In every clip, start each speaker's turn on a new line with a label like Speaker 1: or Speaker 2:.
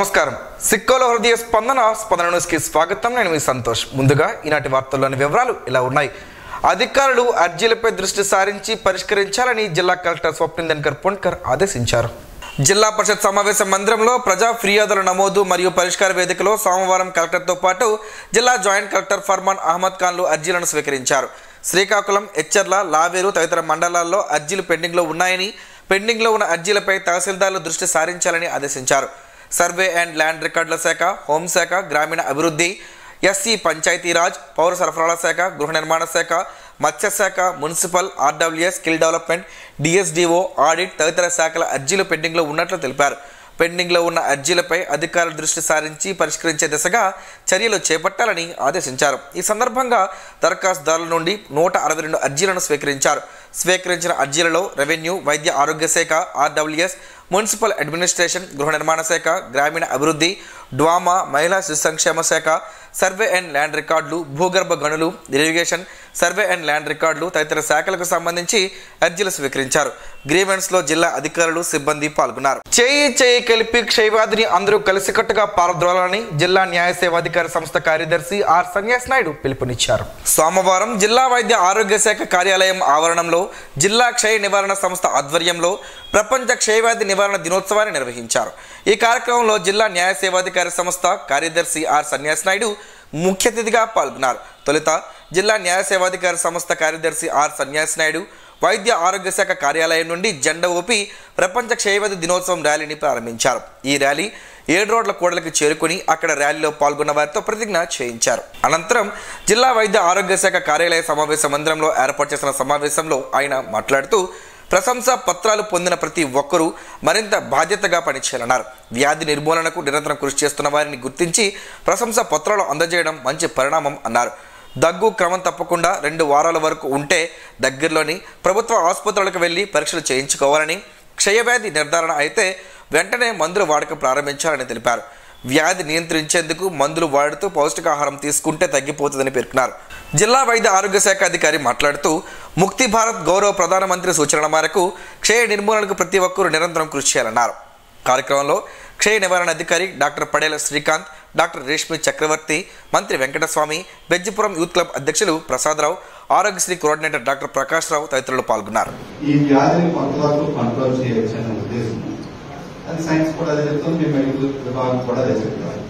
Speaker 1: నమస్కారం. సిక్కోలో హృదయ స్పందన న్యూస్కి స్వాగతం. నేను మీ సంతోష్. ముందుగా ఈనాటి వార్తల్లోని వివరాలు ఇలా ఉన్నాయి. అధికారులు అర్జీలపై దృష్టి సారించి పరిష్కరించాలని జిల్లా కలెక్టర్ స్వప్నిల్ పొన్కర్ ఆదేశించారు. జిల్లా పరిషత్ సమావేశ మందిరంలో ప్రజా ఫిర్యాదుల నమోదు మరియు పరిష్కార వేదికలో సోమవారం కలెక్టర్తో పాటు జిల్లా జాయింట్ కలెక్టర్ ఫర్మాన్ అహ్మద్ ఖాన్లు అర్జీలను స్వీకరించారు. శ్రీకాకుళం, ఎచ్చర్ల, లావేరు తదితర మండలాల్లో అర్జీలు పెండింగ్లో ఉన్నాయని, పెండింగ్లో ఉన్న అర్జీలపై తహసీల్దార్లు దృష్టి సారించాలని ఆదేశించారు. సర్వే అండ్ ల్యాండ్ రికార్డుల శాఖ, హోంశాఖ, గ్రామీణ అభివృద్ధి, ఎస్సీ పంచాయతీరాజ్, పౌర సరఫరాల శాఖ, గృహ నిర్మాణ శాఖ, మత్స్యశాఖ, municipal, RWS, skill development, DSDO, audit తదితర శాఖల అర్జీలు పెండింగ్లో ఉన్నట్లు తెలిపారు. పెండింగ్లో ఉన్న అర్జీలపై అధికారులు దృష్టి సారించి పరిష్కరించే దిశగా చర్యలు చేపట్టాలని ఆదేశించారు. ఈ సందర్భంగా దరఖాస్తుదారుల నుండి 162 అర్జీలను స్వీకరించారు. స్వీకరించిన అర్జీలలో రెవెన్యూ, వైద్య ఆరోగ్య శాఖ, ఆర్డబ్ల్యూఎస్, మున్సిపల్ అడ్మినిస్ట్రేషన్, గృహ నిర్మాణ శాఖ, గ్రామీణ అభివృద్ధి, డ్వామా, మహిళా శిశు సంక్షేమ శాఖ, సర్వే అండ్ ల్యాండ్ రికార్డులు, భూగర్భ గనులు, ఇరిగేషన్, సర్వే అండ్ ల్యాండ్ రికార్డులు తదితర శాఖలకు సంబంధించి అర్జీలు స్వీకరించారు. గ్రీవెన్స్లో జిల్లా అధికారులు, సిబ్బంది పాల్గొన్నారు. చేయి కలిపి క్షయవ్యాధిని అందరూ కలిసికట్టుగా పారద్రోలాలని జిల్లా న్యాయ సేవాధికార సంస్థ కార్యదర్శి ఆర్ సన్యాస్ నాయుడు పిలుపునిచ్చారు. సోమవారం జిల్లా వైద్య ఆరోగ్య శాఖ కార్యాలయం ఆవరణంలో జిల్లా క్షయ నివారణ సంస్థ ఆధ్వర్యంలో ప్రపంచ క్షయవ్యాధి నివారణ దినోత్సవాన్ని నిర్వహించారు. ఈ కార్యక్రమంలో జిల్లా న్యాయ సేవాధికార సంస్థ కార్యదర్శి ఆర్ సన్యాస్ నాయుడు ముఖ్య అతిథిగా పాల్గొన్నారు. తొలుత జిల్లా న్యాయ సేవాధికార సంస్థ కార్యదర్శి ఆర్ సన్యాస్ నాయుడు వైద్య ఆరోగ్య శాఖ కార్యాలయం నుండి జెండా ఊపి ప్రపంచ క్షయవ్యాధి దినోత్సవం ర్యాలీని ప్రారంభించారు. ఈ ర్యాలీ 7 రోడ్ల కూడలికి చేరుకుని అక్కడ ర్యాలీలో పాల్గొన్న వారితో ప్రతిజ్ఞ చేయించారు. అనంతరం జిల్లా వైద్య ఆరోగ్య శాఖ కార్యాలయ సమావేశ మందిరంలో ఏర్పాటు చేసిన సమావేశంలో ఆయన మాట్లాడుతూ ప్రశంసా పత్రాలు పొందిన ప్రతి ఒక్కరూ మరింత బాధ్యతగా పనిచేయాలన్నారు. వ్యాధి నిర్మూలనకు నిరంతరం కృషి చేస్తున్న వారిని గుర్తించి ప్రశంసా పత్రాలు అందజేయడం మంచి పరిణామం అన్నారు. దగ్గు క్రమం తప్పకుండా 2 వారాల వరకు ఉంటే దగ్గరలోని ప్రభుత్వ ఆసుపత్రులకు వెళ్లి పరీక్షలు చేయించుకోవాలని, క్షయవ్యాధి నిర్ధారణ అయితే వెంటనే మందుల వాడకం ప్రారంభించాలని తెలిపారు. వ్యాధి నియంత్రించేందుకు మందులు వాడుతూ పౌష్టికాహారం తీసుకుంటే తగ్గిపోతుందని పేర్కొన్నారు. జిల్లా వైద్య ఆరోగ్య శాఖ అధికారి మాట్లాడుతూ ముక్తి భారత్ గౌరవ ప్రధానమంత్రి సూచనల మేరకు క్షయ నిర్మూలనకు ప్రతి ఒక్కరూ నిరంతరం కృషి చేయాలన్నారు. కార్యక్రమంలో క్షయ నివారణ అధికారి డాక్టర్ పడేల శ్రీకాంత్, డాక్టర్ రేష్మి చక్రవర్తి, మంత్రి వెంకటస్వామి, బెజ్జిపురం యూత్ క్లబ్ అధ్యక్షులు ప్రసాదరావు, ఆరోగ్యశ్రీ కోఆర్డినేటర్ డాక్టర్ ప్రకాష్ రావు తదితరులు పాల్గొన్నారు.
Speaker 2: ఈ వ్యాధిని కొంతవరకు కంట్రోల్ చేయవచ్చనే ఉద్దేశం అది సైన్స్ కూడా అదే చెప్తుంది, మెడికల్ విభాగం కూడా అదే చెప్తారు.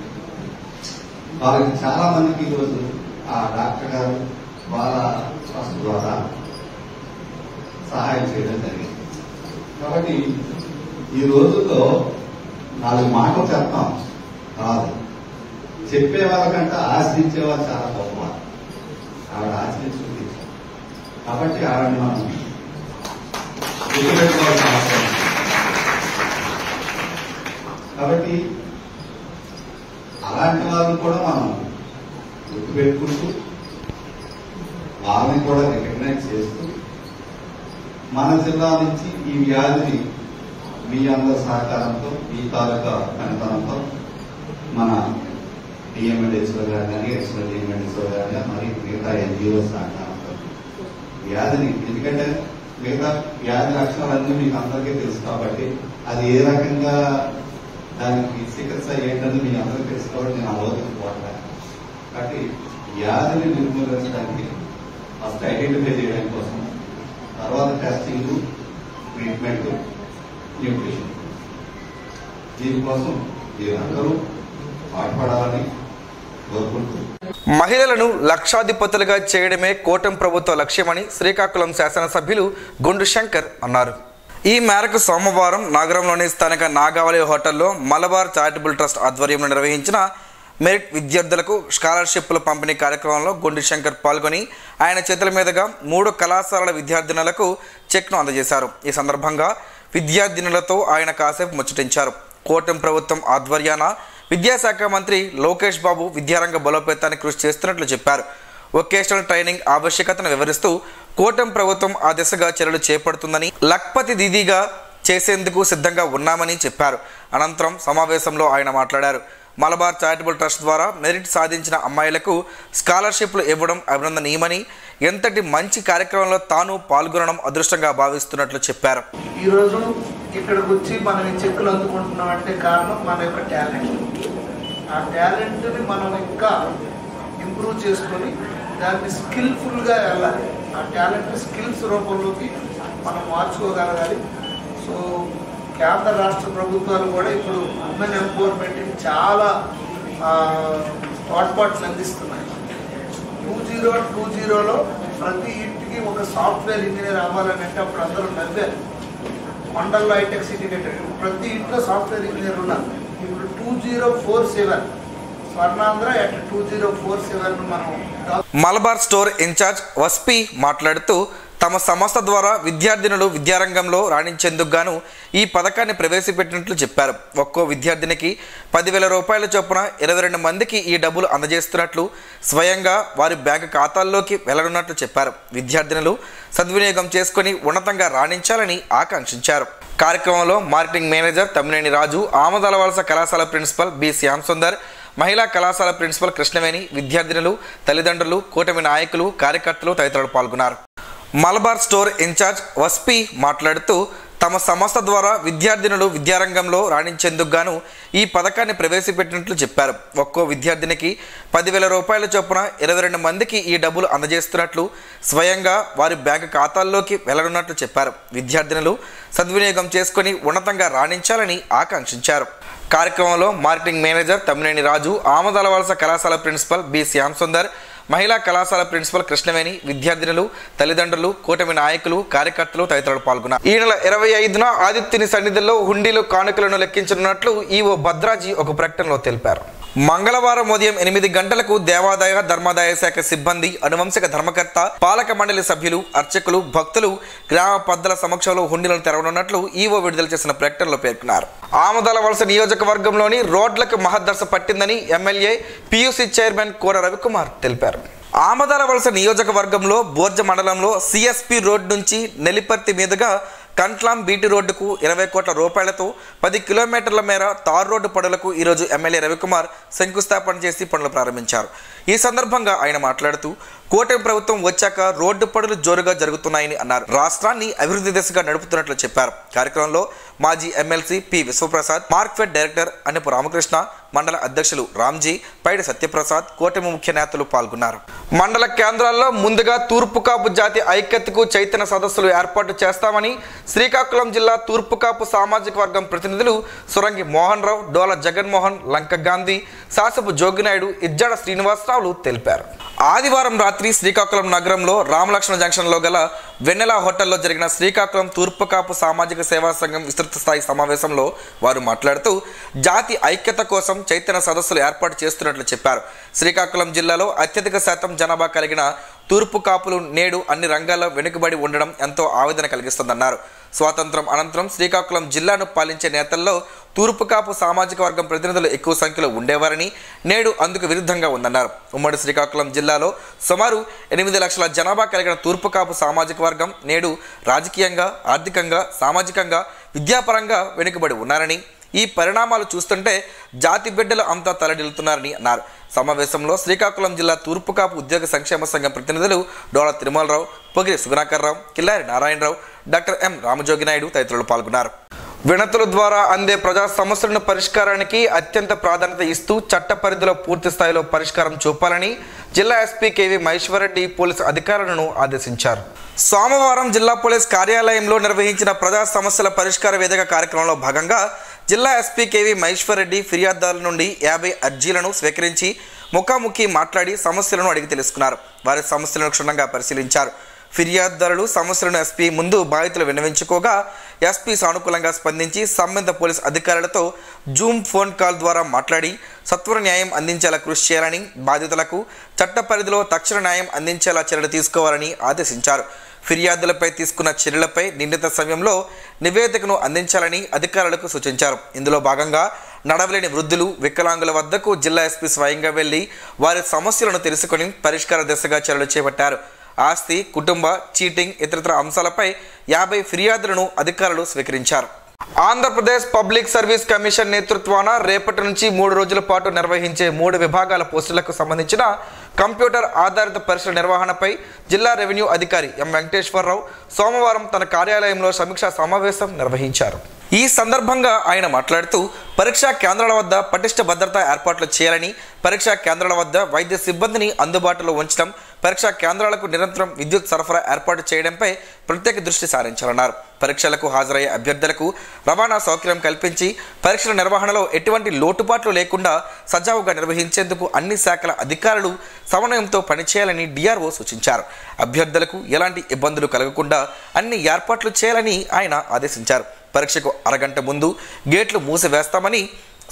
Speaker 2: వాళ్ళకి చాలా మందికి ఈరోజు ఆ డాక్టర్ గారు వాళ్ళ ట్రస్ట్ ద్వారా సహాయం చేయడం జరిగింది. కాబట్టి ఈ రోజుల్లో 4 మాటలు చెప్తాం కాదు, చెప్పే వాళ్ళకంటే ఆశ్రయించేవాళ్ళు చాలా గొప్పవారు. ఆవిడ ఆశ్రయించుకుంది కాబట్టి ఆవిడని మనం గుర్తుపెట్టుకోవాల్సిన అవసరం. కాబట్టి అలాంటి వాళ్ళని కూడా మనం గుర్తుపెట్టుకుంటూ వాళ్ళని కూడా రికగ్నైజ్ చేస్తూ మన జిల్లా నుంచి ఈ వ్యాధిని మీ అందరి సహకారంతో, మీ తాలూకా పనితనంతో మన డిఎంఎల్హెచ్ఓ గారు కానీ, ఎక్స్ఎల్ డిఎంఎల్హెచ్ఓ గారు కానీ, మరి మిగతా ఎన్జిఓ సహకారంతో వ్యాధిని, ఎందుకంటే మిగతా వ్యాధి లక్షణాలన్నీ మీకు అందరికీ తెలుసు కాబట్టి అది ఏ రకంగా దానికి చికిత్స ఏంటని మీ అందరికీ తెలుసు కాబట్టి నేను ఆలోచన పోవట్లేదు. కాబట్టి వ్యాధిని నిర్మూలించడానికి ఫస్ట్ ఐడెంటిఫై చేయడం కోసం, తర్వాత టెస్టింగ్, ట్రీట్మెంట్, న్యూట్రిషన్, దీనికోసం మీరందరూ పాటుపడాలని కోరుకుంటూ
Speaker 1: మహిళలను లక్షాధిపతులుగా చేయడమే కూటమి ప్రభుత్వ లక్ష్యమని శ్రీకాకుళం శాసనసభ్యులు గుండు శంకర్ అన్నారు. ఈ మేరకు సోమవారం నగరంలోని స్థానిక నాగావళి హోటల్లో మలబార్ చారిటబుల్ ట్రస్ట్ ఆధ్వర్యంలో నిర్వహించిన మెరిట్ విద్యార్థులకు స్కాలర్షిప్ల పంపిణీ కార్యక్రమంలో గుండు శంకర్ పాల్గొని ఆయన చేతుల మీదుగా 3 కళాశాలల విద్యార్థినులకు చెక్ను అందజేశారు. ఈ సందర్భంగా విద్యార్థినులతో ఆయన కాసేపు ముచ్చటించారు. కూటమి ప్రభుత్వం ఆధ్వర్యాన విద్యాశాఖ మంత్రి లోకేష్ బాబు విద్యారంగ బలోపేతానికి కృషి చేస్తున్నట్లు చెప్పారు. వొకేషనల్ ట్రైనింగ్ ఆవశ్యకతను వివరిస్తూ కూటమి ప్రభుత్వం ఆ దిశగా చర్యలు చేపడుతుందని, లక్పతి దీదీగా చేసేందుకు సిద్ధంగా ఉన్నామని చెప్పారు. అనంతరం సమావేశంలో ఆయన మాట్లాడారు. మలబార్ చారిటబుల్ ట్రస్ట్ ద్వారా మెరిట్ సాధించిన అమ్మాయిలకు స్కాలర్షిప్లు ఇవ్వడం అభినందనీయమని, ఎంతటి మంచి కార్యక్రమంలో తాను పాల్గొనడం అదృష్టంగా భావిస్తున్నట్లు చెప్పారు.
Speaker 3: ఈరోజు ఇక్కడికి వచ్చి మనం ఈ చెక్కులు అందుకుంటున్నాం అంటే కారణం మన యొక్క టాలెంట్. ఆ టాలెంట్ని మనం ఇంకా ఇంప్రూవ్ చేసుకొని దాన్ని స్కిల్ఫుల్గా వెళ్ళాలి. ఆ టాలెంట్ స్కిల్స్ రూపంలోకి మనం మార్చుకోగలగాలి. సో కేంద్ర రాష్ట్ర ప్రభుత్వాలు కూడా ఇప్పుడు ఉమెన్ ఎంపవర్మెంట్కి చాలా తోడ్పాట్లు అందిస్తున్నాయి. 2020లో ప్రతి ఇంటికి ఒక సాఫ్ట్వేర్ ఇంజనీర్ అవ్వాలని అంటే అప్పుడు అందరూ నవ్వారు. మండల్లో హైటెక్ సిటీ కట్టారు. ప్రతి ఇంట్లో సాఫ్ట్వేర్ ఇంజనీర్ ఉన్నారు. ఇప్పుడు 2047 స్వర్ణాంధ్ర అట్ 2047 మనం
Speaker 1: మలబార్ స్టోర్ ఇన్ఛార్జ్ వస్పి మాట్లాడుతూ తమ సంస్థ ద్వారా విద్యార్థినులు విద్యారంగంలో రాణించేందుకు గాను ఈ పథకాన్ని ప్రవేశపెట్టినట్లు చెప్పారు. ఒక్కో విద్యార్థినికి 10,000 రూపాయల చొప్పున 22 మందికి ఈ డబ్బులు అందజేస్తున్నట్లు స్వయంగా వారి బ్యాంకు ఖాతాల్లోకి వెళ్లనున్నట్లు చెప్పారు. విద్యార్థినులు సద్వినియోగం చేసుకుని ఉన్నతంగా రాణించాలని ఆకాంక్షించారు. కార్యక్రమంలో మార్కెటింగ్ మేనేజర్ తమ్మినేని రాజు, ఆమదాల వలస కళాశాల ప్రిన్సిపల్ బి శ్యామ్ సుందర్, మహిళా కళాశాల ప్రిన్సిపల్ కృష్ణవేణి, విద్యార్థినులు, తల్లిదండ్రులు, కూటమి నాయకులు, కార్యకర్తలు తదితరులు పాల్గొన్నారు. మలబార్ స్టోర్ ఇన్ఛార్జ్ వస్పి మాట్లాడుతూ తమ సంస్థ ద్వారా విద్యార్థినులు విద్యారంగంలో రాణించేందుకు గాను ఈ పథకాన్ని ప్రవేశపెట్టినట్లు చెప్పారు. ఒక్కో విద్యార్థినికి 10,000 రూపాయల చొప్పున 22 మందికి ఈ డబ్బులు అందజేస్తున్నట్లు స్వయంగా వారి బ్యాంకు ఖాతాల్లోకి వెళ్లనున్నట్లు చెప్పారు. విద్యార్థినులు సద్వినియోగం చేసుకుని ఉన్నతంగా రాణించాలని ఆకాంక్షించారు. కార్యక్రమంలో మార్కెటింగ్ మేనేజర్ తమ్మినేని రాజు, ఆమదాల వలస కళాశాల ప్రిన్సిపల్ బి శ్యామ్ సుందర్, మహిళా కళాశాల ప్రిన్సిపల్ కృష్ణవేణి, విద్యార్థినులు, తల్లిదండ్రులు, కూటమి నాయకులు, కార్యకర్తలు తదితరులు పాల్గొన్నారు. ఈ నెల 25న ఆదిత్యుని సన్నిధిలో హుండీలు కానుకలను లెక్కించనున్నట్లు ఈవో భద్రాజీ ఒక ప్రకటనలో తెలిపారు. మంగళవారం ఉదయం 8 గంటలకు దేవాదాయ ధర్మాదాయ శాఖ సిబ్బంది, అనువంశిక ధర్మకర్త, పాలక మండలి సభ్యులు, అర్చకులు, భక్తులు గ్రామ పెద్దల సమక్షంలో హుండీలను తెరవనున్నట్లు ఈవో విడుదల చేసిన ప్రకటనలో పేర్కొన్నారు. ఆమదాల వలస నియోజకవర్గంలోని రోడ్లకు మహద్దర్శ పట్టిందని ఎమ్మెల్యే పియూసీ చైర్మన్ కోర రవికుమార్ తెలిపారు. ఆమదాల వలస నియోజకవర్గంలో బోర్జ మండలంలో సిఎస్పి రోడ్ నుంచి నెల్లిపర్తి మీదుగా కంట్లాం బీటీ రోడ్డుకు 20 కోట్ల రూపాయలతో 10 కిలోమీటర్ల మేర తార్ రోడ్డు పనులకు ఈరోజు ఎమ్మెల్యే రవికుమార్ శంకుస్థాపన చేసి పనులు ప్రారంభించారు. ఈ సందర్భంగా ఆయన మాట్లాడుతూ కూటమి ప్రభుత్వం వచ్చాక రోడ్డు పనులు జోరుగా జరుగుతున్నాయని అన్నారు. రాష్ట్రాన్ని అభివృద్ధి దిశగా నడుపుతున్నట్లు చెప్పారు. కార్యక్రమంలో మాజీ MLC P Vishwaprasad, Markfed director Annapu Ramakrishna, మండల అధ్యక్షులు రామ్జీ, పైడి సత్యప్రసాద్, కూటమి ముఖ్య నేతలు పాల్గొన్నారు. మండల కేంద్రాల్లో ముందుగా తూర్పుకాపు జాతి ఐక్యతకు చైతన్య సదస్సులు ఏర్పాటు చేస్తామని శ్రీకాకుళం జిల్లా తూర్పుకాపు సామాజిక వర్గం ప్రతినిధులు సురంగి మోహన్ రావు, డోల జగన్మోహన్, లంక గాంధీ, శాసపు జోగినాయుడు, ఇజ్జాడ శ్రీనివాసరావులు తెలిపారు. ఆదివారం రాత్రి శ్రీకాకుళం నగరంలో రామలక్ష్మణ జంక్షన్లో గల వెన్నెల హోటల్లో జరిగిన శ్రీకాకుళం తూర్పుకాపు సామాజిక సేవా సంఘం విస్తృత స్థాయి సమావేశంలో వారు మాట్లాడుతూ జాతి ఐక్యత కోసం చైతన్య సదస్సులు ఏర్పాటు చేస్తున్నట్లు చెప్పారు. శ్రీకాకుళం జిల్లాలో అత్యధిక శాతం జనాభా కలిగిన తూర్పు కాపులు నేడు అన్ని రంగాల్లో వెనుకబడి ఉండడం ఎంతో ఆవేదన కలిగిస్తుందన్నారు. స్వాతంత్రం అనంతరం శ్రీకాకుళం జిల్లాను పాలించే నేతల్లో తూర్పుకాపు సామాజిక వర్గం ప్రతినిధులు ఎక్కువ సంఖ్యలో ఉండేవారని, నేడు అందుకు విరుద్ధంగా ఉందన్నారు. ఉమ్మడి శ్రీకాకుళం జిల్లాలో సుమారు 8 లక్షల జనాభా కలిగిన తూర్పుకాపు సామాజిక వర్గం నేడు రాజకీయంగా, ఆర్థికంగా, సామాజికంగా, విద్యాపరంగా వెనుకబడి ఉన్నారని, ఈ పరిణామాలు చూస్తుంటే జాతి బిడ్డలు అంతా తలడిల్లుతున్నారని అన్నారు. సమావేశంలో శ్రీకాకుళం జిల్లా తూర్పుకాపు ఉద్యోగ సంక్షేమ సంఘం ప్రతినిధులు డోల తిరుమలరావు, పొగిరి సుగుణాకర్రావు, కిల్లారి నారాయణరావు, డాక్టర్ ఎం రామజోగినాయుడు తదితరులు పాల్గొన్నారు. వినతుల ద్వారా అందే ప్రజా సమస్యలను పరిష్కారానికి అత్యంత ప్రాధాన్యత ఇస్తూ చట్ట పరిధిలో పూర్తి స్థాయిలో పరిష్కారం చూపాలని జిల్లా ఎస్పీ కేవీ మహేశ్వరరెడ్డి పోలీసు అధికారులను ఆదేశించారు. సోమవారం జిల్లా పోలీస్ కార్యాలయంలో నిర్వహించిన ప్రజా సమస్యల పరిష్కార వేదిక కార్యక్రమంలో భాగంగా జిల్లా ఎస్పీ కేవీ మహేశ్వరరెడ్డి ఫిర్యాదుదారుల నుండి 50 అర్జీలను స్వీకరించి ముఖాముఖి మాట్లాడి సమస్యలను అడిగి తెలుసుకున్నారు. వారి సమస్యలను క్షుణ్ణంగా పరిశీలించారు. ఫిర్యాదుదారులు సమస్యలను ఎస్పీ ముందు బాధితులు విన్నవించుకోగా ఎస్పీ సానుకూలంగా స్పందించి సంబంధిత పోలీస్ అధికారులతో జూమ్ ఫోన్ కాల్ ద్వారా మాట్లాడి సత్వర న్యాయం అందించేలా కృషి చేయాలని, బాధితులకు చట్ట పరిధిలో తక్షణ న్యాయం అందించేలా చర్యలు తీసుకోవాలని ఆదేశించారు. ఫిర్యాదులపై తీసుకున్న చర్యలపై నిర్ణీత సమయంలో నివేదికను అందించాలని అధికారులకు సూచించారు. ఇందులో భాగంగా నడవలేని వృద్ధులు, వికలాంగుల వద్దకు జిల్లా ఎస్పీ స్వయంగా వెళ్లి వారి సమస్యలను తెలుసుకొని పరిష్కార దిశగా చర్యలు చేపట్టారు. ఆస్తి, కుటుంబ, చీటింగ్, ఇతరత్ర అంశాలపై 50 ఫిర్యాదులను అధికారులు స్వీకరించారు. ఆంధ్రప్రదేశ్ పబ్లిక్ సర్వీస్ కమిషన్ నేతృత్వాన రేపటి నుంచి 3 రోజుల పాటు నిర్వహించే 3 విభాగాల పోస్టులకు సంబంధించిన కంప్యూటర్ ఆధారిత పరీక్షల నిర్వహణపై జిల్లా రెవెన్యూ అధికారి ఎం వెంకటేశ్వరరావు సోమవారం తన కార్యాలయంలో సమీక్షా సమావేశం నిర్వహించారు. ఈ సందర్భంగా ఆయన మాట్లాడుతూ పరీక్షా కేంద్రాల వద్ద పటిష్ట భద్రతా ఏర్పాట్లు చేయాలని, పరీక్షా కేంద్రాల వద్ద వైద్య సిబ్బందిని అందుబాటులో ఉంచడం, పరీక్షా కేంద్రాలకు నిరంతరం విద్యుత్ సరఫరా ఏర్పాటు చేయడంపై ప్రత్యేక దృష్టి సారించాలన్నారు. పరీక్షలకు హాజరయ్యే అభ్యర్థులకు రవాణా సౌకర్యం కల్పించి పరీక్షల నిర్వహణలో ఎటువంటి లోటుపాట్లు లేకుండా సజావుగా నిర్వహించేందుకు అన్ని శాఖల అధికారులు సమన్వయంతో పనిచేయాలని డిఆర్ఓ సూచించారు. అభ్యర్థులకు ఎలాంటి ఇబ్బందులు కలగకుండా అన్ని ఏర్పాట్లు చేయాలని ఆయన ఆదేశించారు. పరీక్షకు అరగంట ముందు గేట్లు మూసివేస్తామని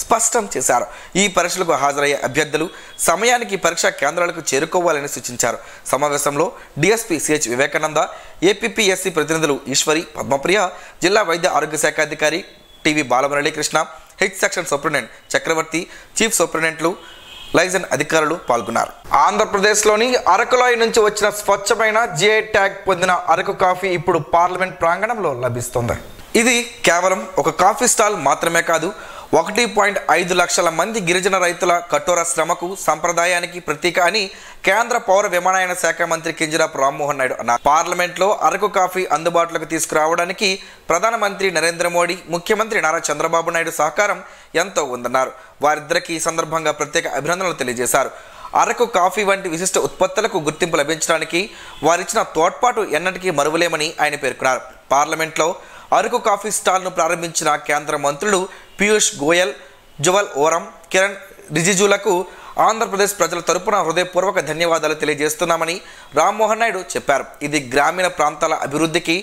Speaker 1: స్పష్టం చేశారు. ఈ పరీక్షలకు హాజరయ్యే అభ్యర్థులు సమయానికి పరీక్షా కేంద్రాలకు చేరుకోవాలని సూచించారు. సమావేశంలో డిఎస్పీ సిహెచ్ వివేకానంద, ఏపీపీఎస్సీ ప్రతినిధులు ఈశ్వరి, పద్మప్రియ, జిల్లా వైద్య ఆరోగ్య శాఖ అధికారి T V Balamuralikrishna, H section superintendent Chakravarthi, chief సూపరింటెండెంట్లు, లైజన్ అధికారులు పాల్గొన్నారు. ఆంధ్రప్రదేశ్లోని అరకులోయ నుంచి వచ్చిన స్వచ్ఛమైన జిఐ ట్యాగ్ పొందిన అరకు కాఫీ ఇప్పుడు పార్లమెంట్ ప్రాంగణంలో లభిస్తుంది. ఇది కేవలం ఒక కాఫీ స్టాల్ మాత్రమే కాదు, 1.5 లక్షల మంది గిరిజన రైతుల కఠోర శ్రమకు, సంప్రదాయానికి ప్రతీక అని కేంద్ర పౌర విమానయాన శాఖ మంత్రి కింజరాపు రామ్మోహన్ నాయుడు అన్నారు. పార్లమెంట్లో అరకు కాఫీ అందుబాటులోకి తీసుకురావడానికి ప్రధానమంత్రి నరేంద్ర మోడీ, ముఖ్యమంత్రి నారా చంద్రబాబు నాయుడు సహకారం ఎంతో ఉందన్నారు. వారిద్దరికీ ఈ సందర్భంగా ప్రత్యేక అభినందనలు తెలియజేశారు. అరకు కాఫీ వంటి విశిష్ట ఉత్పత్తులకు గుర్తింపు లభించడానికి వారిచ్చిన తోడ్పాటు ఎన్నటికీ మరువలేమని ఆయన పేర్కొన్నారు. పార్లమెంట్లో అరకు కాఫీ స్టాల్ను ప్రారంభించిన కేంద్ర మంత్రులు పీయూష్ గోయల్, జువల్ ఓరం, కిరణ్ రిజిజులకు ఆంధ్రప్రదేశ్ ప్రజల తరపున హృదయపూర్వక ధన్యవాదాలు తెలియజేస్తున్నామని రామ్మోహన్ నాయుడు చెప్పారు. ఇది గ్రామీణ ప్రాంతాల అభివృద్ధికి,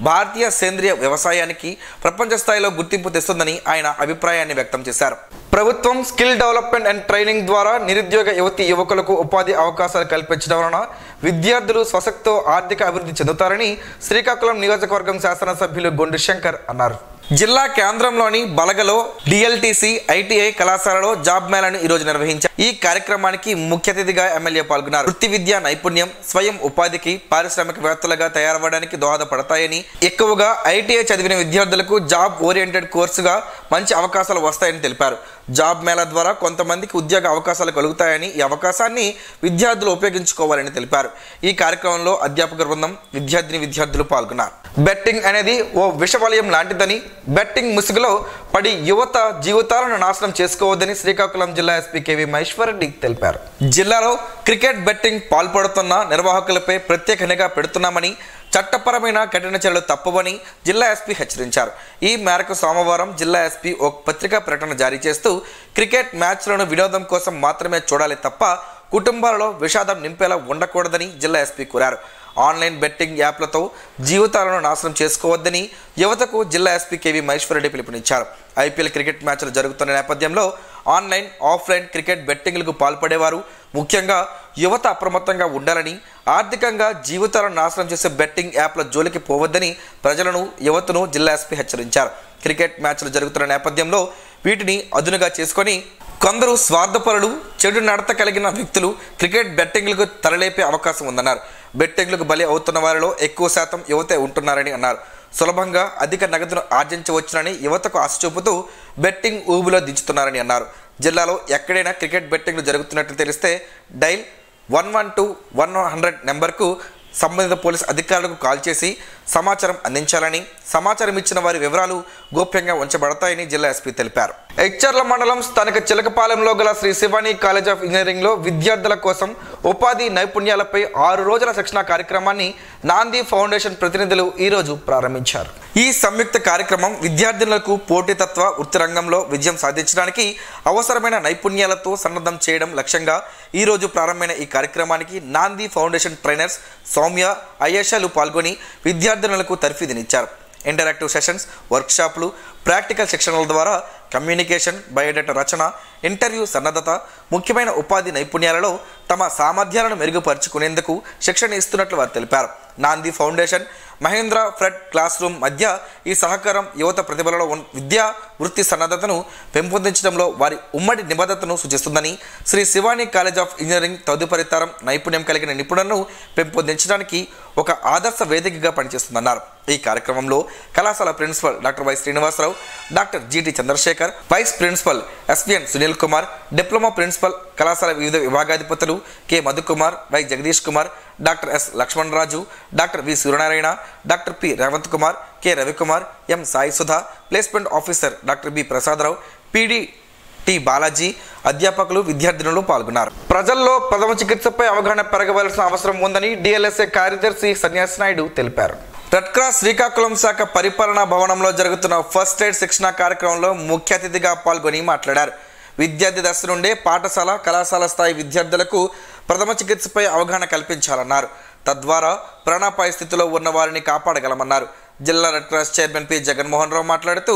Speaker 1: భారతీయ సేంద్రియ వ్యవసాయానికి ప్రపంచ స్థాయిలో గుర్తింపు తెస్తుందని ఆయన అభిప్రాయాన్ని వ్యక్తం చేశారు. ప్రభుత్వం స్కిల్ డెవలప్మెంట్ అండ్ ట్రైనింగ్ ద్వారా నిరుద్యోగ యువతి యువకులకు ఉపాధి అవకాశాలు కల్పించడం వలన విద్యార్థులు స్వశక్తితో ఆర్థిక అభివృద్ధి చెందుతారని శ్రీకాకుళం నియోజకవర్గం శాసనసభ్యులు గొండు శంకర్ అన్నారు. జిల్లా కేంద్రంలోని బలగలో డిఎల్టీసీ ఐటీఐ కళాశాలలో జాబ్ మేళాను ఈరోజు నిర్వహించారు. ఈ కార్యక్రమానికి ముఖ్య అతిథిగా ఎమ్మెల్యే పాల్గొన్నారు. వృత్తి విద్య నైపుణ్యం స్వయం ఉపాధికి, పారిశ్రామికవేత్తలుగా తయారవడానికి దోహదపడతాయని, ఎక్కువగా ఐటీఐ చదివిన విద్యార్థులకు జాబ్ ఓరియంటెడ్ కోర్సుగా మంచి అవకాశాలు వస్తాయని తెలిపారు. జాబ్ మేళా ద్వారా కొంతమందికి ఉద్యోగ అవకాశాలు కలుగుతాయని, ఈ అవకాశాన్ని విద్యార్థులు ఉపయోగించుకోవాలని తెలిపారు. ఈ కార్యక్రమంలో అధ్యాపక బృందం, విద్యార్థులు పాల్గొన్నారు. బెట్టింగ్ అనేది ఓ విషవలయం లాంటిదని, బెట్టింగ్ ముసుగులో పడి యువత జీవితాలను నాశనం చేసుకోవద్దని శ్రీకాకుళం జిల్లా ఎస్పీ కేవీ మహేశ్వర్ రెడ్డి తెలిపారు. జిల్లాలో క్రికెట్ బెట్టింగ్ పాల్పడుతున్న నిర్వాహకులపై ప్రత్యేక నిఘా పెడుతున్నామని, చట్టపరమైన కఠిన చర్యలు తప్పవని జిల్లా ఎస్పీ హెచ్చరించారు. ఈ మేరకు సోమవారం జిల్లా ఎస్పీ ఓ పత్రికా ప్రకటన జారీ చేస్తూ క్రికెట్ మ్యాచ్లను వినోదం కోసం మాత్రమే చూడాలి తప్ప కుటుంబాలలో విషాదం నింపేలా ఉండకూడదని జిల్లా ఎస్పీ కోరారు. ఆన్లైన్ బెట్టింగ్ యాప్లతో జీవితాలను నాశనం చేసుకోవద్దని యువతకు జిల్లా ఎస్పీ కేవీ మహేశ్వర్ రెడ్డి పిలుపునిచ్చారు. ఐపీఎల్ క్రికెట్ మ్యాచ్లు జరుగుతున్న నేపథ్యంలో ఆన్లైన్, ఆఫ్లైన్ క్రికెట్ బెట్టింగ్లకు పాల్పడేవారు, ముఖ్యంగా యువత అప్రమత్తంగా ఉండాలని, ఆర్థికంగా జీవితాలను నాశనం చేసే బెట్టింగ్ యాప్ల జోలికి పోవద్దని ప్రజలను, యువతను జిల్లా ఎస్పీ హెచ్చరించారు. క్రికెట్ మ్యాచ్లు జరుగుతున్న నేపథ్యంలో వీటిని అదునుగా చేసుకొని కొందరు స్వార్థపరులు, చెడు నడత కలిగిన వ్యక్తులు క్రికెట్ బెట్టింగ్లకు తరలేపే అవకాశం ఉందన్నారు. బెట్టింగ్లకు బలి అవుతున్న వారిలో ఎక్కువ శాతం యువతే ఉంటున్నారని అన్నారు. సులభంగా అధిక నగదును ఆర్జించవచ్చునని యువతకు ఆశ చూపుతూ బెట్టింగ్ ఊబిలో దించుతున్నారని అన్నారు. జిల్లాలో ఎక్కడైనా క్రికెట్ బెట్టింగ్లు జరుగుతున్నట్లు తెలిస్తే డైల్ 112-100 నెంబర్కు సంబంధిత పోలీసు అధికారులకు కాల్ చేసి సమాచారం అందించాలని, సమాచారం ఇచ్చిన వారి వివరాలు గోప్యంగా ఉంచబడతాయని జిల్లా ఎస్పీ తెలిపారు. ఎచ్చర్ల మండలం స్థానిక చిలకపాలెంలో గల శ్రీ శివాని కాలేజ్ ఆఫ్ ఇంజనీరింగ్లో విద్యార్థుల కోసం ఉపాధి నైపుణ్యాలపై 6 రోజుల శిక్షణ కార్యక్రమాన్ని నాంది ఫౌండేషన్ ప్రతినిధులు ఈరోజు ప్రారంభించారు. ఈ సంయుక్త కార్యక్రమం విద్యార్థులకు పోటీతత్వ వృత్తి రంగంలో విజయం సాధించడానికి అవసరమైన నైపుణ్యాలతో సన్నద్ధం చేయడం లక్ష్యంగా ఈరోజు ప్రారంభమైన ఈ కార్యక్రమానికి నాంది ఫౌండేషన్ ట్రైనర్స్ సౌమ్య, అయేషాలు పాల్గొని విద్యార్థులకు తర్ఫీదునిచ్చారు. ఇంటరాక్టివ్ సెషన్స్, వర్క్షాప్లు, ప్రాక్టికల్ శిక్షణల ద్వారా కమ్యూనికేషన్, బయోడేటా రచన, ఇంటర్వ్యూ సన్నద్ధత, ముఖ్యమైన ఉపాధి నైపుణ్యాలలో తమ సామర్థ్యాలను మెరుగుపరుచుకునేందుకు శిక్షణ ఇస్తున్నట్లు వారు తెలిపారు. Naandi foundation, Mahindra pride classroom మధ్య ఈ సహకారం యువత ప్రతిభలలో విద్యా వృత్తి సన్నద్ధతను పెంపొందించడంలో వారి ఉమ్మడి నిబద్ధతను సూచిస్తుందని, Shri Shivani college of engineering తదుపరి తరం నైపుణ్యం కలిగిన నిపుణులను పెంపొందించడానికి ఒక ఆదర్శ వేదికగా పనిచేస్తుందన్నారు. ఈ కార్యక్రమంలో కళాశాల principal doctor Y Srinivasarao, doctor G T Chandrasekhar, vice principal S V N Sunil Kumar, diploma principal, కళాశాల వివిధ విభాగాధిపతులు K Madhukumar, Y Jagadish Kumar, doctor S Lakshmanaraju, doctor V Suryanarayana, doctor P Revanth Kumar, K Ravikumar, M Sai Sudha, placement officer doctor B Prasadarao, P D T Balaji, అధ్యాపకులు, విద్యార్థినులు పాల్గొన్నారు. ప్రజల్లో ప్రథమ చికిత్సపై అవగాహన పెరగవలసిన అవసరం ఉందని డిఎల్ఎస్ఏ కార్యదర్శి సన్యాసి నాయుడు తెలిపారు. రెడ్ క్రాస్ శ్రీకాకుళం శాఖ పరిపాలనా భవనంలో జరుగుతున్న ఫస్ట్ ఎయిడ్ శిక్షణ కార్యక్రమంలో ముఖ్య అతిథిగా పాల్గొని మాట్లాడారు. విద్యార్థి దశ నుండే పాఠశాల, కళాశాల స్థాయి విద్యార్థులకు ప్రథమ చికిత్సపై అవగాహన కల్పించాలన్నారు. తద్వారా ప్రాణాపాయ స్థితిలో ఉన్న వారిని కాపాడగలమన్నారు. జిల్లా red cross chairman P Jaganmohan Rao మాట్లాడుతూ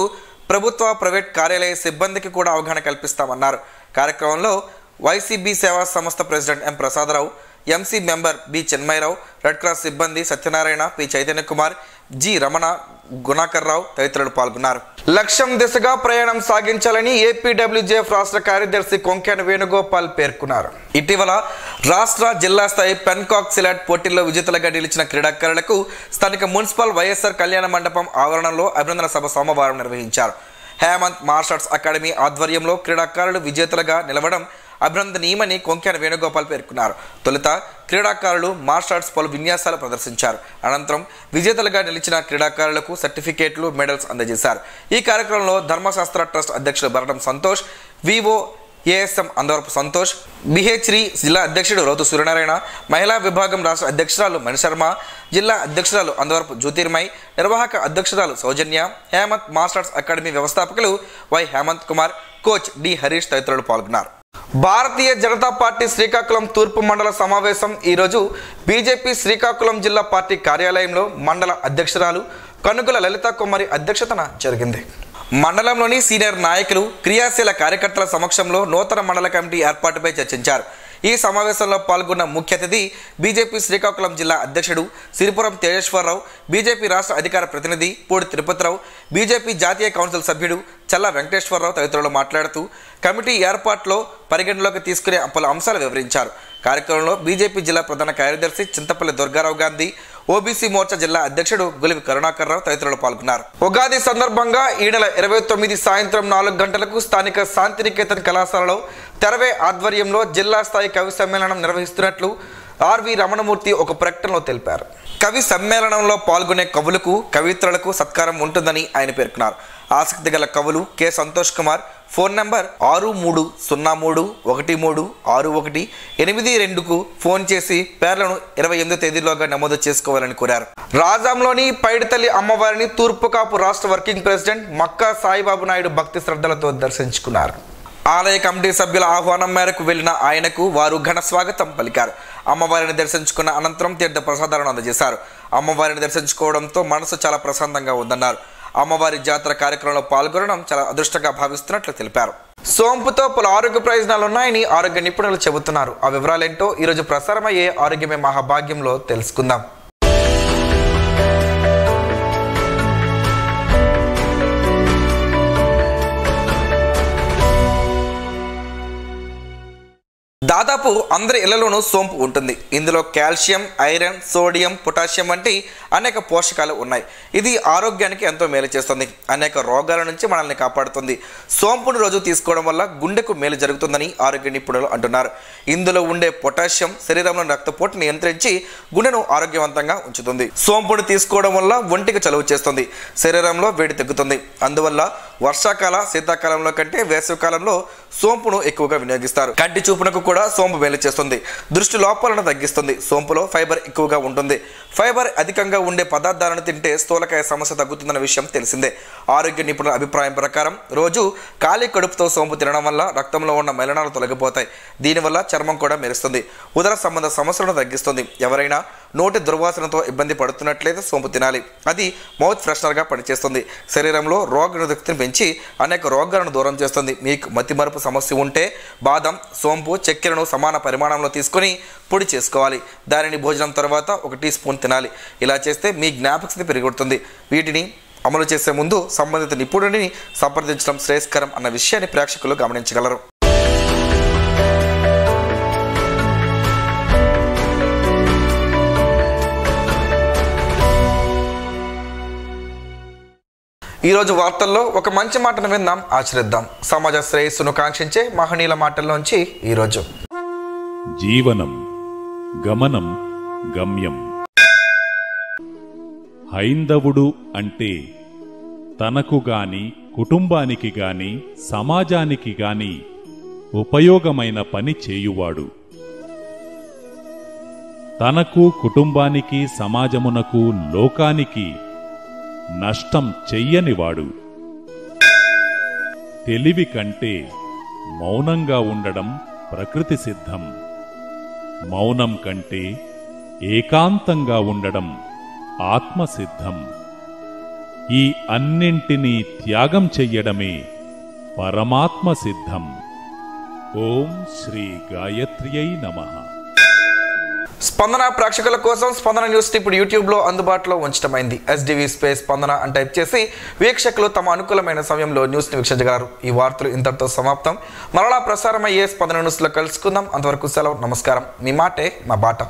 Speaker 1: ప్రభుత్వ, ప్రైవేట్ కార్యాలయ సిబ్బందికి కూడా అవగాహన కల్పిస్తామన్నారు. కార్యక్రమంలో వైసీబీ సేవా సంస్థ president M Prasadarao, MC member B Chinmayarao, red cross సిబ్బంది సత్యనారాయణ, పి చైతన్య కుమార్, జి రమణ, గుణాకర్ రావు తదితరులు పాల్గొన్నారు. లక్ష్యం దిశగా ప్రయాణం సాగించాలని ఏపీడబ్ల్యూజేఎఫ్ రాష్ట్ర కార్యదర్శి కొంకేన వేణుగోపాల్ పేర్కొన్నారు. ఇటీవల రాష్ట్ర, జిల్లా స్థాయి పెన్కాక్ సిలాట్ పోటీల్లో విజేతలుగా నిలిచిన క్రీడాకారులకు స్థానిక మున్సిపల్ వైఎస్ఆర్ కళ్యాణ మండపం ఆవరణలో అభినందన సభ సోమవారం నిర్వహించారు. హేమంత్ మార్షల్ ఆర్ట్స్ అకాడమీ ఆధ్వర్యంలో క్రీడాకారులు విజేతలుగా నిలవడం అభినందనీయమని కొంకేన వేణుగోపాల్ పేర్కొన్నారు. తొలుత క్రీడాకారులు మార్షల్ ఆర్ట్స్ పలు విన్యాసాలు ప్రదర్శించారు. అనంతరం విజేతలుగా నిలిచిన క్రీడాకారులకు సర్టిఫికేట్లు, మెడల్స్ అందజేశారు. ఈ కార్యక్రమంలో ధర్మశాస్త్ర ట్రస్ట్ అధ్యక్షుడు బరటం సంతోష్, వివో ఏఎస్ఎం అందవరపు సంతోష్, బిహెచ్రి జిల్లా అధ్యక్షుడు రోతు సూర్యనారాయణ, మహిళా విభాగం రాష్ట్ర అధ్యక్షురాలు మణిశర్మ, జిల్లా అధ్యక్షురాలు అందవరపు జ్యోతిర్మయ్, నిర్వాహక అధ్యక్షురాలు Soujanya, Hemanth martial arts academy వ్యవస్థాపకులు Y Hemanth Kumar, coach D Harish తదితరులు పాల్గొన్నారు. భారతీయ జనతా పార్టీ శ్రీకాకుళం తూర్పు మండల సమావేశం ఈరోజు బీజేపీ శ్రీకాకుళం జిల్లా పార్టీ కార్యాలయంలో మండల అధ్యక్షురాలు కనుగుల లలితా కుమారి అధ్యక్షతన జరిగింది. మండలంలోని సీనియర్ నాయకులు, క్రియాశీల కార్యకర్తల సమక్షంలో నూతన మండల కమిటీ ఏర్పాటుపై చర్చించారు. ఈ సమావేశంలో పాల్గొన్న ముఖ్య అతిథి బీజేపీ శ్రీకాకుళం జిల్లా అధ్యక్షుడు సిరిపురం తేజేశ్వరరావు, బీజేపీ రాష్ట్ర అధికార ప్రతినిధి పూడి తిరుపతిరావు, బీజేపీ జాతీయ కౌన్సిల్ సభ్యుడు చల్లా వెంకటేశ్వరరావు తదితరులు మాట్లాడుతూ కమిటీ ఏర్పాటులో పరిగణలోకి తీసుకునే పలు అంశాలు వివరించారు. కార్యక్రమంలో బీజేపీ జిల్లా ప్రధాన కార్యదర్శి చింతపల్లి దుర్గారావు గాంధీ, ఓబీసీ మోర్చా జిల్లా అధ్యక్షుడు గులివి కరుణాకర్ రావు తదితరులు పాల్గొన్నారు. ఉగాది సందర్భంగా ఈ నెల 29 సాయంత్రం 4 గంటలకు స్థానిక శాంతినికేతన్ కళాశాలలో తెరవే ఆధ్వర్యంలో జిల్లా స్థాయి కవి సమ్మేళనం నిర్వహిస్తున్నట్లు ఆర్వి రమణమూర్తి ఒక ప్రకటనలో తెలిపారు. కవి సమ్మేళనంలో పాల్గొనే కవులకు, కవిత్రులకు సత్కారం ఉంటుందని ఆయన పేర్కొన్నారు. ఆసక్తి గల కవులు K Santosh Kumar phone number 6303136182కు ఫోన్ చేసి పేర్లను 28 తేదీలోగా నమోదు చేసుకోవాలని కోరారు. రాజాంలోని పైడితల్లి అమ్మవారిని తూర్పు కాపు రాష్ట్ర వర్కింగ్ ప్రెసిడెంట్ మక్కా సాయిబాబు నాయుడు భక్తి శ్రద్ధలతో దర్శించుకున్నారు. ఆలయ కమిటీ సభ్యుల ఆహ్వానం మేరకు వెళ్లిన ఆయనకు వారు ఘన స్వాగతం పలికారు. అమ్మవారిని దర్శించుకున్న అనంతరం తీర్థ ప్రసాదాలను అందజేశారు. అమ్మవారిని దర్శించుకోవడంతో మనసు చాలా ప్రశాంతంగా ఉందన్నారు. అమ్మవారి జాతర కార్యక్రమంలో పాల్గొనడం చాలా అదృష్టంగా భావిస్తున్నట్లు తెలిపారు. సోంపుతో పలు ఆరోగ్య ప్రయోజనాలు ఉన్నాయని ఆరోగ్య నిపుణులు చెబుతున్నారు. ఆ వివరాలేంటో ఈరోజు ప్రసారమయ్యే ఆరోగ్యమే మహాభాగ్యంలో తెలుసుకుందాం. దాదాపు అందరి ఇళ్లలోనూ సోంపు ఉంటుంది. ఇందులో కాల్షియం, ఐరన్, సోడియం, పొటాషియం వంటి అనేక పోషకాలు ఉన్నాయి. ఇది ఆరోగ్యానికి ఎంతో మేలు చేస్తుంది. అనేక రోగాల నుంచి మనల్ని కాపాడుతుంది. సోంపును రోజు తీసుకోవడం వల్ల గుండెకు మేలు జరుగుతుందని ఆరోగ్య నిపుణులు అంటున్నారు. ఇందులో ఉండే పొటాషియం శరీరంలోని రక్తపోటును నియంత్రించి గుండెను ఆరోగ్యవంతంగా ఉంచుతుంది. సోంపును తీసుకోవడం వల్ల ఒంటికి చలువ చేస్తుంది, శరీరంలో వేడి తగ్గుతుంది. అందువల్ల వర్షాకాల, శీతాకాలంలో కంటే వేసవికాలంలో సోంపును ఎక్కువగా వినియోగిస్తారు. కంటి చూపునకు కూడా సోంపు మేలు చేస్తుంది. దృష్టి లోపాలను తగ్గిస్తుంది. సోంపులో ఫైబర్ ఎక్కువగా ఉంటుంది. ఫైబర్ అధికంగా ఉండే పదార్థాలను తింటే స్థూలకాయ సమస్య తగ్గుతుందన్న విషయం తెలిసిందే. ఆరోగ్య నిపుణుల అభిప్రాయం ప్రకారం రోజు ఖాళీ కడుపుతో సోంపు తినడం వల్ల రక్తంలో ఉన్న మలినాలు తొలగిపోతాయి. దీనివల్ల చర్మం కూడా మెరుస్తుంది. ఉదర సంబంధ సమస్యలను తగ్గిస్తుంది. ఎవరైనా నోటి దుర్వాసనతో ఇబ్బంది పడుతున్నట్లయితే సోంపు తినాలి. అది మౌత్ ఫ్రెషనర్గా పనిచేస్తుంది. శరీరంలో రోగ నిరోధకతను పెంచి అనేక రోగాలను దూరం చేస్తుంది. మీకు మతిమరుపు సమస్య ఉంటే బాదం, సోంపు, చక్కెరను సమాన పరిమాణంలో తీసుకొని పొడి చేసుకోవాలి. దానిని భోజనం తర్వాత 1 టీ స్పూన్ తినాలి. ఇలా చేస్తే మీ జ్ఞాపకశక్తి పెరుగుతుంది. వీటిని అమలు చేసే ముందు సంబంధిత నిపుణుడిని సంప్రదించడం శ్రేయస్కరం అన్న విషయాన్ని ప్రేక్షకులు గమనించగలరు. ఈరోజు వార్తల్లో ఒక మంచి మాటను విందాం, ఆచరిద్దాం. సమాజ శ్రేయస్సును కాంక్షించే మహనీయుల మాటల్లోంచి ఈరోజు.
Speaker 4: జీవనం గమనం గమ్యం. హైందవుడు అంటే తనకు గాని కుటుంబానికి గాని సమాజానికి గాని ఉపయోగమైన పని చేయువాడు. తనకు కుటుంబానికి సమాజమునకు లోకానికి నష్టం చెయ్యనివాడు. తెలివి కంటే మౌనంగా ఉండడం ప్రకృతి సిద్ధం. మౌనం కంటే ఏకాంతంగా ఉండడం ఆత్మసిద్ధం. ఈ అన్నింటినీ త్యాగం చెయ్యడమే పరమాత్మ సిద్ధం. ఓం శ్రీ గాయత్ర్యై నమః.
Speaker 1: స్పందన ప్రేక్షకుల కోసం స్పందన న్యూస్ ఇప్పుడు యూట్యూబ్లో అందుబాటులో ఉంచడమైంది. SDV స్పేస్ స్పందన అని టైప్ చేసి వీక్షకులు తమ అనుకూలమైన సమయంలో న్యూస్ని వీక్షించగలరు. ఈ వార్తలు ఇంతటితో సమాప్తం. మరలా ప్రసారమయ్యే స్పందన న్యూస్లో కలుసుకుందాం. అంతవరకు సెలవు. నమస్కారం. మీ మాటే మా బాట.